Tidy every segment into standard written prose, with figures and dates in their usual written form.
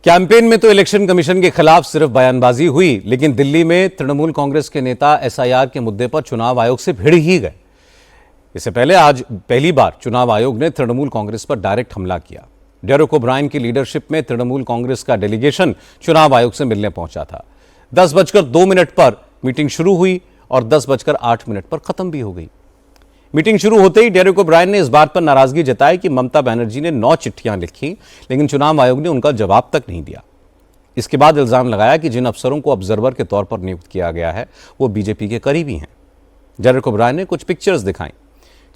Campaign में तो election commission के खिलाफ सिर्फ बयानबाजी हुई, लेकिन दिल्ली में तृणमूल कांग्रेस के नेता एसआईआर के मुद्दे पर चुनाव आयोग से भिड़ ही गए। इससे पहले आज पहली बार चुनाव आयोग ने तृणमूल कांग्रेस पर डायरेक्ट हमला किया। डेरेक ओब्रायन की लीडरशिप में तृणमूल कांग्रेस का डेलीगेशन चुनाव आयोग से मिलने पहुंचा था। 10:02 पर मीटिंग शुरू हुई और 10:08 पर खत्म भी हो गई। मीटिंग शुरू होते ही डेरेक ओब्रायन ने इस बात पर नाराजगी जताई कि ममता बनर्जी ने 9 चिट्ठियां लिखी, लेकिन चुनाव आयोग ने उनका जवाब तक नहीं दिया। इसके बाद इल्जाम लगाया कि जिन अफसरों को ऑब्जर्वर के तौर पर नियुक्त किया गया है वो बीजेपी के करीबी हैं। डेरेक ओब्रायन ने कुछ पिक्चर्स दिखाई।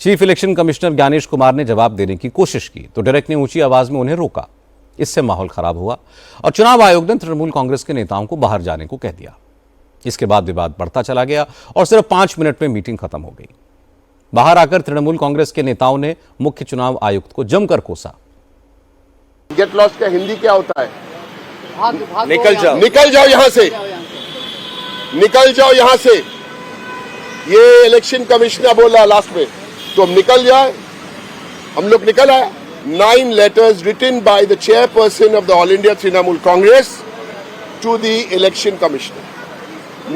Chief election commissioner Gyanesh Kumar ने जवाब देने की कोशिश की तो डेरेक ने ऊंची आवाज में उन्हें रोका। इससे माहौल खराब हुआ और चुनाव आयोग ने तृणमूल कांग्रेस के नेताओं को बाहर जाने को कह दिया। इसके बाद विवाद बढ़ता चला गया और सिर्फ 5 मिनट में मीटिंग खत्म हो गई। बाहर आकर तृणमूल कांग्रेस के नेताओं ने मुख्य चुनाव आयुक्त को जमकर कोसा। गेट लॉस्ट का हिंदी क्या होता है? निकल जाओ, निकल जाओ यहां से, निकल जाओ यहां से। ये इलेक्शन कमिश्नर बोला लास्ट में, तो हम निकल जाए। हम लोग निकल आए। 9 letters written by the chairperson of the All India Trinamool Congress to the election commissioner.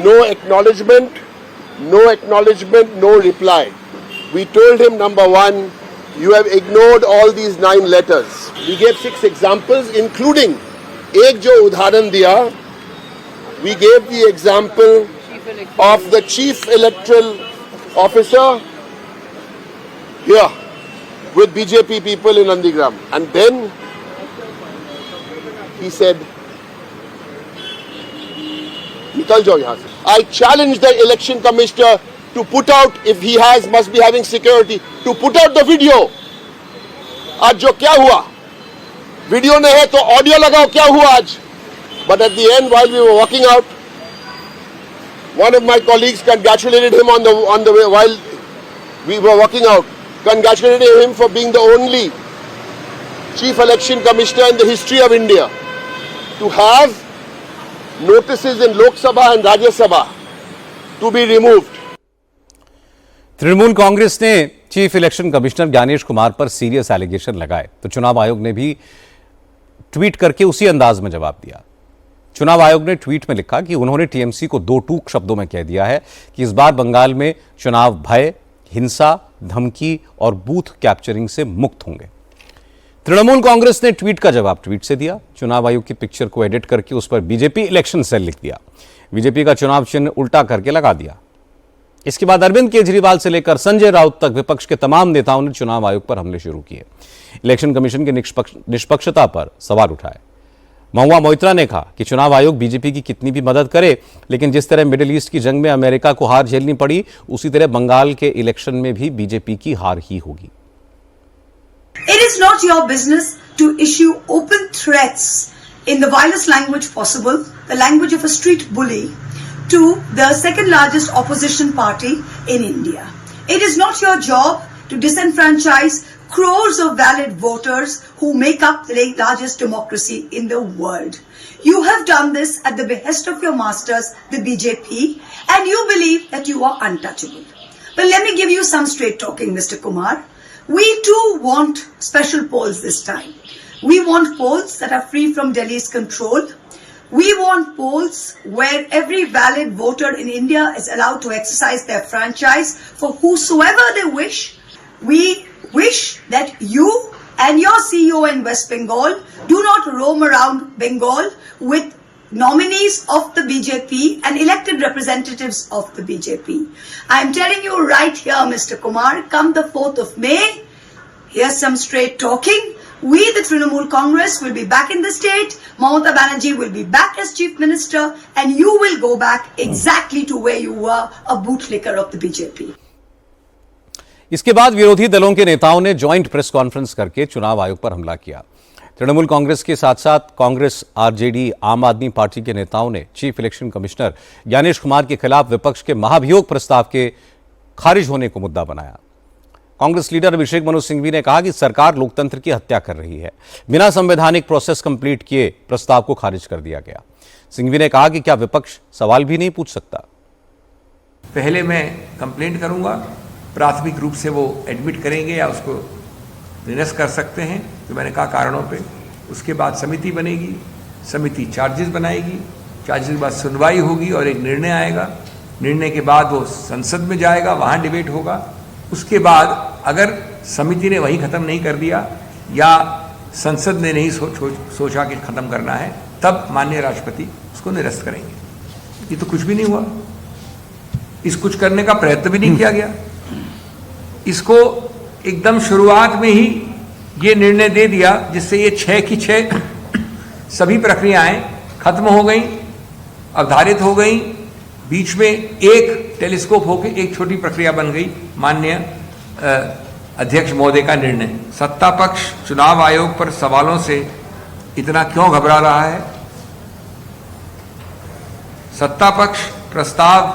No acknowledgement, no reply. We told him, number one, you have ignored all these 9 letters. We gave 6 examples, including एक जो उदाहरण दिया, we gave the example of the chief electoral officer here with BJP people in Nandigram. And then he said, nikal jao yahan se. I challenge the election commissioner to put out, if he must be having security, to put out the video. आज जो क्या हुआ, video नहीं है तो audio लगाओ, क्या हुआ आज. But at the end, while we were walking out, one of my colleagues congratulated him on the way while we were walking out. Congratulated him for being the only chief election commissioner in the history of India to have notices in Lok Sabha and Rajya Sabha to be removed. Trinamool Congress ने chief election commissioner Gyanesh Kumar पर serious allegation लगाए तो चुनाव आयोग ने भी tweet करके उसी अंदाज में जवाब दिया। चुनाव आयोग ने ट्वीट में लिखा कि उन्होंने टीएमसी को 2 टूक शब्दों में कह दिया है कि इस बार बंगाल में चुनाव भय, हिंसा, धमकी और बूथ कैप्चरिंग से मुक्त होंगे। तृणमूल कांग्रेस ने ट्वीट का जवाब ट्वीट से दिया। चुनाव आयोग की पिक्चर को एडिट करके उस पर बीजेपी इलेक्शन सेल लिख दिया। बीजेपी का चुनाव चिन्ह उल्टा करके लगा दिया। इसके बाद अरविंद केजरीवाल से लेकर संजय राउत तक विपक्ष के तमाम नेताओं ने चुनाव आयोग पर हमले शुरू किए। इलेक्शन कमीशन की निष्पक्षता पर सवाल उठाए। महुआ मोइत्रा ने कहा कि चुनाव आयोग बीजेपी की कितनी भी मदद करे, लेकिन जिस तरह मिडिल ईस्ट की जंग में अमेरिका को हार झेलनी पड़ी, उसी तरह बंगाल के इलेक्शन में भी बीजेपी की हार ही होगी। It is not your business to issue open threats in the vilest language possible, the language of a street bully, to the second largest opposition party in India. It is not your job to disenfranchise crores of valid voters who make up the largest democracy in the world. You have done this at the behest of your masters, the BJP, and you believe that you are untouchable. But let me give you some straight talking, Mr. Kumar. We too want special polls this time. We want polls that are free from Delhi's control. We want polls where every valid voter in India is allowed to exercise their franchise for whosoever they wish. We wish that you and your CEO in West Bengal do not roam around Bengal with nominees of the BJP and elected representatives of the BJP. I am telling you right here, Mr. Kumar, come the 4th of May, here's some straight talking. We, the Trinamool Congress, will be back in the state. Mamata Banerjee will be back as Chief Minister, and you will go back exactly to where you were, a bootlicker of the BJP. इसके बाद विरोधी दलों के नेताओं ने joint press conference करके चुनाव आयोग पर हमला किया। तृणमूल कांग्रेस के साथ साथ कांग्रेस, आरजेडी, आम आदमी पार्टी के नेताओं ने chief election commissioner Gyanesh Kumar के खिलाफ विपक्ष के महाभियोग प्रस्ताव के खारिज होने को मुद्दा बनाया। कांग्रेस लीडर अभिषेक मनु सिंघवी ने कहा कि सरकार लोकतंत्र की हत्या कर रही है। बिना संवैधानिक प्रोसेस कंप्लीट किए प्रस्ताव को खारिज कर दिया गया। सिंघवी ने कहा कि क्या विपक्ष सवाल भी नहीं पूछ सकता? पहले मैं कंप्लेंट करूंगा, प्राथमिक रूप से वो एडमिट करेंगे या उसको निरस्त कर सकते हैं, तो मैंने कहा कारणों पे। उसके बाद समिति बनेगी, समिति चार्जेस बनाएगी, चार्जेस के बाद सुनवाई होगी और एक निर्णय आएगा। निर्णय के बाद वो संसद में जाएगा, वहाँ डिबेट होगा। उसके बाद अगर समिति ने वही ख़त्म नहीं कर दिया या संसद ने नहीं सोचा कि ख़त्म करना है, तब माननीय राष्ट्रपति उसको निरस्त करेंगे। ये तो कुछ भी नहीं हुआ, इस कुछ करने का प्रयत्न भी नहीं किया गया। इसको एकदम शुरुआत में ही ये निर्णय दे दिया जिससे ये 6 की 6 सभी प्रक्रियाएं खत्म हो गई, अवधारित हो गई। बीच में एक टेलीस्कोप होकर एक छोटी प्रक्रिया बन गई। माननीय अध्यक्ष महोदय का निर्णय। सत्ता पक्ष चुनाव आयोग पर सवालों से इतना क्यों घबरा रहा है? सत्ता पक्ष प्रस्ताव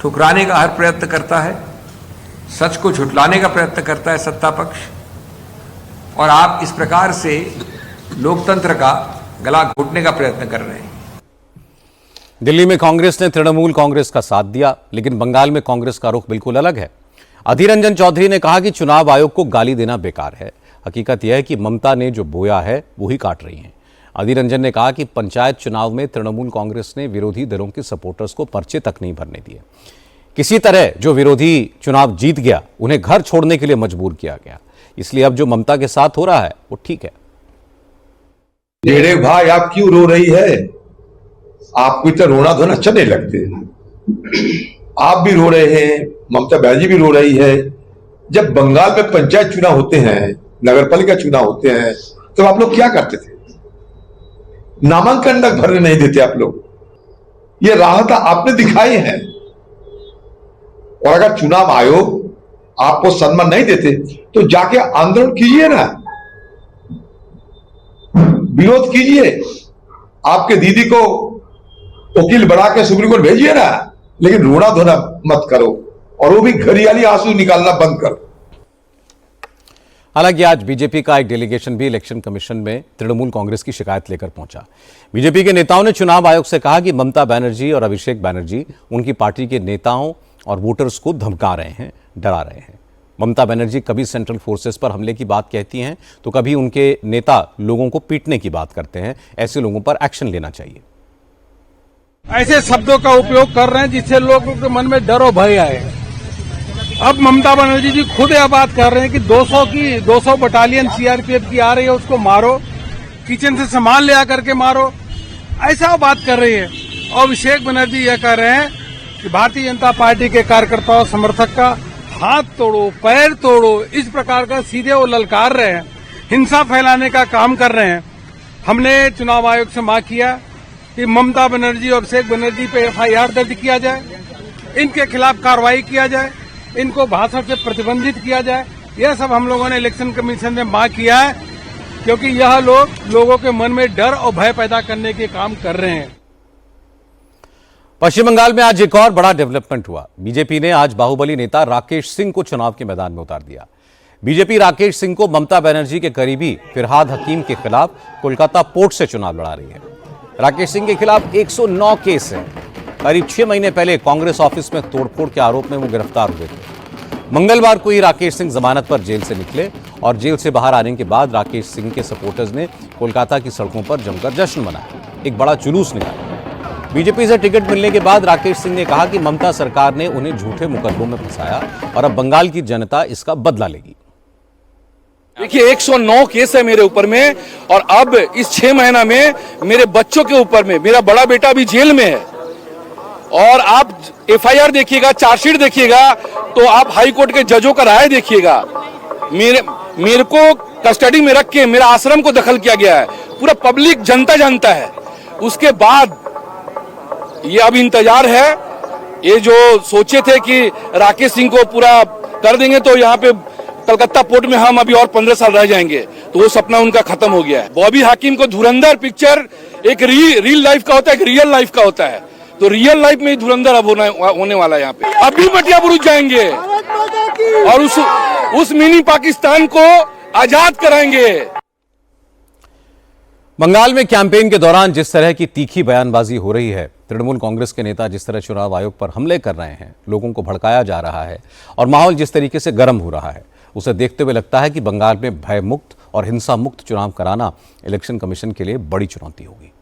ठुकराने का हर प्रयत्न करता है, सच को झुठलाने का प्रयत्न करता है सत्ता पक्ष, और आप इस प्रकार से लोकतंत्र का गला घोटने का प्रयत्न कर रहे हैं। दिल्ली में कांग्रेस ने तृणमूल कांग्रेस का साथ दिया, लेकिन बंगाल में कांग्रेस का रुख बिल्कुल अलग है। अधीर रंजन चौधरी ने कहा कि चुनाव आयोग को गाली देना बेकार है। हकीकत यह है कि ममता ने जो बोया है वो ही काट रही हैं। अधीर रंजन ने कहा कि पंचायत चुनाव में तृणमूल कांग्रेस ने विरोधी दलों के सपोर्टर्स को पर्चे तक नहीं भरने दिए। किसी तरह जो विरोधी चुनाव जीत गया उन्हें घर छोड़ने के लिए मजबूर किया गया, इसलिए अब जो ममता के साथ हो रहा है वो ठीक है। टेढ़े भाई आप क्यों रो रही है? आपको इतना रोना धोना अच्छा नहीं लगते। आप भी रो रहे हैं, ममता बनर्जी भी रो रही है। जब बंगाल में पंचायत चुनाव होते हैं, नगरपालिका चुनाव होते हैं, तो आप लोग क्या करते थे? नामांकन तक भरने नहीं देते आप लोग। ये राहत आपने दिखाई है। और अगर चुनाव आयोग आपको सम्मान नहीं देते तो जाके आंदोलन कीजिए ना, विरोध कीजिए, आपके दीदी को वकील बना के सुप्रीम कोर्ट भेजिए ना, लेकिन रोना धोना मत करो, और वो भी घड़ियाली आंसू निकालना बंद करो। हालांकि आज बीजेपी का एक डेलीगेशन भी इलेक्शन कमीशन में तृणमूल कांग्रेस की शिकायत लेकर पहुंचा। बीजेपी के नेताओं ने चुनाव आयोग से कहा कि ममता बनर्जी और अभिषेक बनर्जी उनकी पार्टी के नेताओं और वोटर्स को धमका रहे हैं, डरा रहे हैं। ममता बनर्जी कभी सेंट्रल फोर्सेस पर हमले की बात कहती हैं तो कभी उनके नेता लोगों को पीटने की बात करते हैं। ऐसे लोगों पर एक्शन लेना चाहिए। ऐसे शब्दों का उपयोग कर रहे हैं जिससे लोगों के मन में डर और भय आए। अब ममता बनर्जी जी खुद यह बात कर रहे हैं कि 200 बटालियन सीआरपीएफ की आ रही है, उसको मारो, किचन से सामान ले आकर के मारो, ऐसा बात कर रही है। और अभिषेक बनर्जी यह कह रहे हैं कि भारतीय जनता पार्टी के कार्यकर्ताओं समर्थक का हाथ तोड़ो, पैर तोड़ो, इस प्रकार का सीधे वो ललकार रहे हैं, हिंसा फैलाने का काम कर रहे हैं। हमने चुनाव आयोग से मांग किया कि ममता बनर्जी और अभिषेक बनर्जी पे एफआईआर दर्ज किया जाए, इनके खिलाफ कार्रवाई किया जाए, इनको भाषण से प्रतिबंधित किया जाए। यह सब हम लोगों ने इलेक्शन कमीशन में मांग किया है, क्योंकि यह लोग लोगों के मन में डर और भय पैदा करने के काम कर रहे हैं। पश्चिम बंगाल में आज एक और बड़ा डेवलपमेंट हुआ। बीजेपी ने आज बाहुबली नेता राकेश सिंह को चुनाव के मैदान में उतार दिया। बीजेपी राकेश सिंह को ममता बनर्जी के करीबी फिरहाद हकीम के खिलाफ कोलकाता पोर्ट से चुनाव लड़ा रही है। राकेश सिंह के खिलाफ 109 केस है। करीब 6 महीने पहले कांग्रेस ऑफिस में तोड़फोड़ के आरोप में वो गिरफ्तार हुए थे। मंगलवार को ही राकेश सिंह जमानत पर जेल से निकले और जेल से बाहर आने के बाद राकेश सिंह के सपोर्टर्स ने कोलकाता की सड़कों पर जमकर जश्न मनाया, एक बड़ा जुलूस निकाला। बीजेपी से टिकट मिलने के बाद राकेश सिंह ने कहा कि ममता सरकार ने उन्हें झूठे मुकदमों में फंसाया और अब बंगाल की जनता इसका बदला लेगी। देखिए 109 केस है मेरे ऊपर में, और अब इस 6 महीना में मेरे बच्चों के ऊपर में, मेरा बड़ा बेटा भी जेल में है। और आप एफआईआर देखिएगा, चार्जशीट देखिएगा, तो आप हाई कोर्ट के जजों का राय देखिएगा। मेरे को कस्टडी में रख के मेरा आश्रम को दखल किया गया है, पूरा पब्लिक जनता जानता है। उसके बाद ये अब इंतजार है, ये जो सोचे थे कि राकेश सिंह को पूरा कर देंगे तो यहाँ पे कलकत्ता पोर्ट में हम अभी और 15 साल रह जाएंगे, तो वो सपना उनका खत्म हो गया है। बॉबी हाकिम को धुरंधर पिक्चर एक रियल लाइफ का होता है, एक रियल लाइफ का होता है, तो रियल लाइफ में धुरंधर अब होने वाला है यहाँ पे। अभी मटिया बुरुज जाएंगे और उस मिनी पाकिस्तान को आजाद कराएंगे। बंगाल में कैंपेन के दौरान जिस तरह की तीखी बयानबाजी हो रही है, तृणमूल कांग्रेस के नेता जिस तरह चुनाव आयोग पर हमले कर रहे हैं, लोगों को भड़काया जा रहा है और माहौल जिस तरीके से गर्म हो रहा है, उसे देखते हुए लगता है कि बंगाल में भय मुक्त और हिंसा मुक्त चुनाव कराना इलेक्शन कमीशन के लिए बड़ी चुनौती होगी।